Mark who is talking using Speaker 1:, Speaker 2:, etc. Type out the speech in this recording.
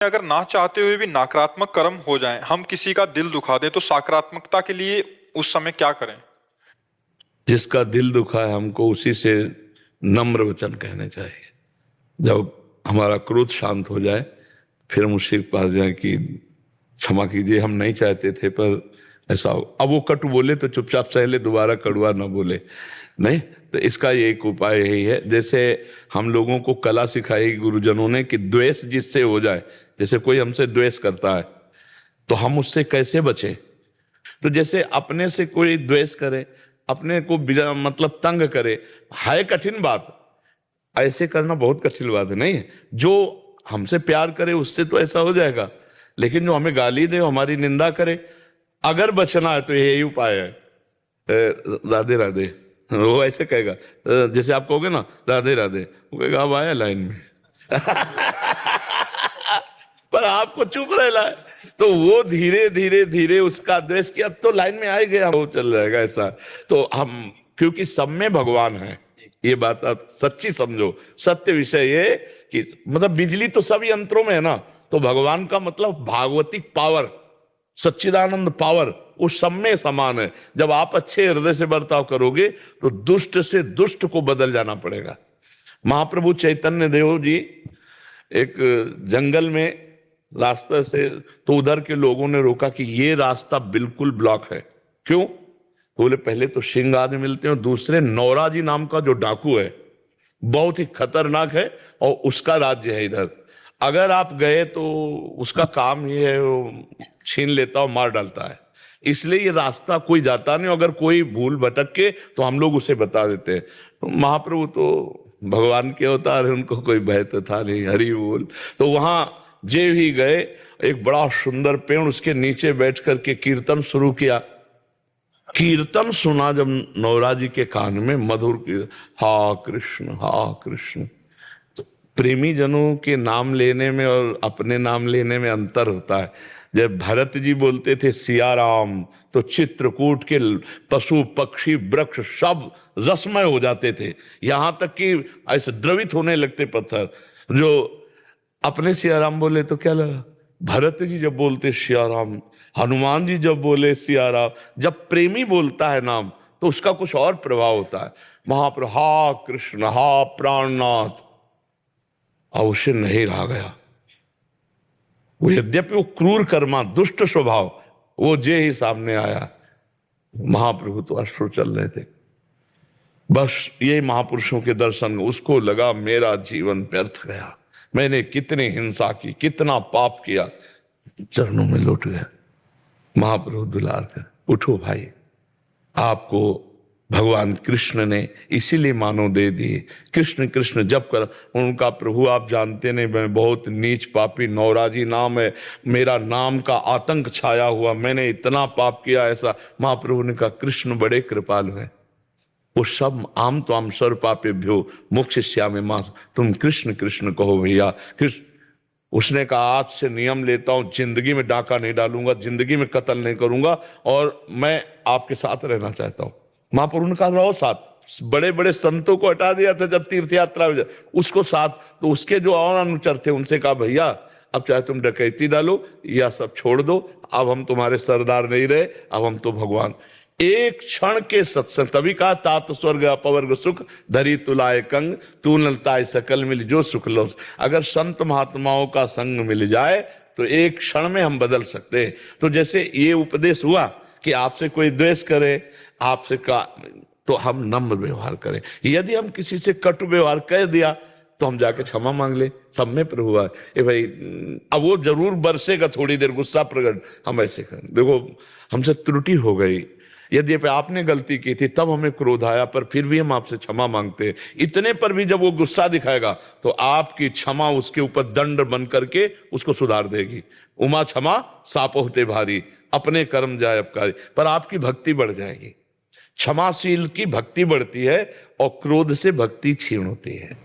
Speaker 1: अगर ना चाहते हुए भी नकारात्मक कर्म हो जाएं, हम किसी का दिल दुखा दें, तो सकारात्मकता के लिए उस समय क्या करें?
Speaker 2: जिसका दिल दुखा है हमको उसी से नम्र वचन कहने चाहिए। जब हमारा क्रोध शांत हो जाए फिर हम उससे पास जाए कि क्षमा कीजिए, हम नहीं चाहते थे पर ऐसा हो। अब वो कटु बोले तो चुपचाप सह ले, दोबारा कड़वा ना बोले। नहीं तो इसका एक उपाय यही है, जैसे हम लोगों को कला सिखाई गुरुजनों ने कि द्वेष जिससे हो जाए, जैसे कोई हमसे द्वेष करता है तो हम उससे कैसे बचें। तो जैसे अपने से कोई द्वेष करे, अपने को मतलब तंग करे, है कठिन बात, ऐसे करना बहुत कठिन बात है नहीं है। जो हमसे प्यार करे उससे तो ऐसा हो जाएगा, लेकिन जो हमें गाली दे, हमारी निंदा करे, अगर बचना है तो यही उपाय है। राधे राधे, वो ऐसे कहेगा, जैसे आप कहोगे ना राधे राधे, वो कहेगा अब आया लाइन में पर आपको चुप रहना है, तो वो धीरे धीरे धीरे उसका द्वेष कि अब तो लाइन में आ ही गया, वो चल जाएगा ऐसा। तो हम, क्योंकि सब में भगवान है, ये बात आप सच्ची समझो। सत्य विषय ये कि मतलब बिजली तो सब यंत्रों में है ना, तो भगवान का मतलब भागवतिक पावर, सच्चिदानंद पावर, वो सब में समान है। जब आप अच्छे हृदय से बर्ताव करोगे तो दुष्ट से दुष्ट को बदल जाना पड़ेगा। महाप्रभु चैतन्य देव जी एक जंगल में रास्ते से, तो उधर के लोगों ने रोका कि ये रास्ता बिल्कुल ब्लॉक है। क्यों? बोले पहले तो सिंह आदि मिलते हैं और दूसरे नौराजी नाम का जो डाकू है बहुत ही खतरनाक है और उसका राज्य है इधर। अगर आप गए तो उसका काम ही है, वो छीन लेता और मार डालता है। इसलिए ये रास्ता कोई जाता नहीं, अगर कोई भूल भटक के तो हम लोग उसे बता देते हैं। तो महाप्रभु तो भगवान के अवतार है, उनको कोई भय तो था नहीं, हरि बोल। तो वहां जे भी गए, एक बड़ा सुंदर पेड़, उसके नीचे बैठ करके कीर्तन शुरू किया। कीर्तन सुना जब नौराजी के कान में, मधुर कीर्तन, हा कृष्ण हा कृष्ण। तो प्रेमी जनों के नाम लेने में और अपने नाम लेने में अंतर होता है। जब भरत जी बोलते थे सिया राम, तो चित्रकूट के पशु पक्षी वृक्ष सब रसमय हो जाते थे, यहां तक कि ऐसे द्रवित होने लगते पत्थर। जो अपने सिया राम बोले तो क्या लगा, भरत जी जब बोलते सिया राम, हनुमान जी जब बोले सिया राम, जब प्रेमी बोलता है नाम तो उसका कुछ और प्रभाव होता है। महाप्रभु हा कृष्ण हा प्राणनाथ, और उसे नहीं रहा गया। वो यद्यपि वो क्रूर कर्मा, दुष्ट स्वभाव, वो जे ही सामने आया, महाप्रभु तो अश्रु चल रहे थे। बस ये महापुरुषों के दर्शन, उसको लगा मेरा जीवन व्यर्थ गया, मैंने कितनी हिंसा की, कितना पाप किया, चरणों में लौट गया। महाप्रभु दुलार कर, उठो भाई, आपको भगवान कृष्ण ने इसीलिए मानो दे दी। कृष्ण कृष्ण जप कर उनका, प्रभु आप जानते नहीं मैं बहुत नीच पापी, नौराजी नाम है, मेरा नाम का आतंक छाया हुआ, मैंने इतना पाप किया ऐसा। महाप्रभु ने कहा कृष्ण बड़े कृपालु हैं, वो सब आम तो आम स्वर पापे भ्यो मोक्ष श्यामे मास, तुम कृष्ण कृष्ण कहो भैया कृष्ण। उसने कहा आज से नियम लेता हूं, जिंदगी में डाका नहीं डालूंगा, जिंदगी में कत्ल नहीं करूंगा, और मैं आपके साथ रहना चाहता हूं। महाप्रभु ने कहा रहो साथ। बड़े बड़े संतों को हटा दिया था जब तीर्थ यात्रा में, उसको साथ, तो उसके जो और अनुचर थे उनसे कहा भैया अब चाहे तुम डकैती डालो या सब छोड़ दो, अब हम तुम्हारे सरदार नहीं रहे, अब हम तो भगवान। एक क्षण के सत्संग, तभी कहा तात स्वर्ग अपवर्ग सुख धरी तुलाए कंग, तू नलताए सकल मिल जो सुख लो। अगर संत महात्माओं का संग मिल जाए तो एक क्षण में हम बदल सकते हैं। तो जैसे ये उपदेश हुआ कि आपसे कोई द्वेष करे, आपसे का, तो हम नम्र व्यवहार करें। यदि हम किसी से कटु व्यवहार कह दिया तो हम जाके क्षमा मांग ले, सब में प्रभु है ए भाई। अब वो जरूर बरसेगा थोड़ी देर गुस्सा प्रकट, हम ऐसे करें, देखो हमसे त्रुटि हो गई, यदि आपने गलती की थी तब हमें क्रोध आया, पर फिर भी हम आपसे क्षमा मांगते हैं। इतने पर भी जब वो गुस्सा दिखाएगा तो आपकी क्षमा उसके ऊपर दंड बन करके उसको सुधार देगी। उमा क्षमा साप होते भारी, अपने कर्म जाए अपकारी, पर आपकी भक्ति बढ़ जाएगी। क्षमाशील की भक्ति बढ़ती है और क्रोध से भक्ति क्षीण होती है।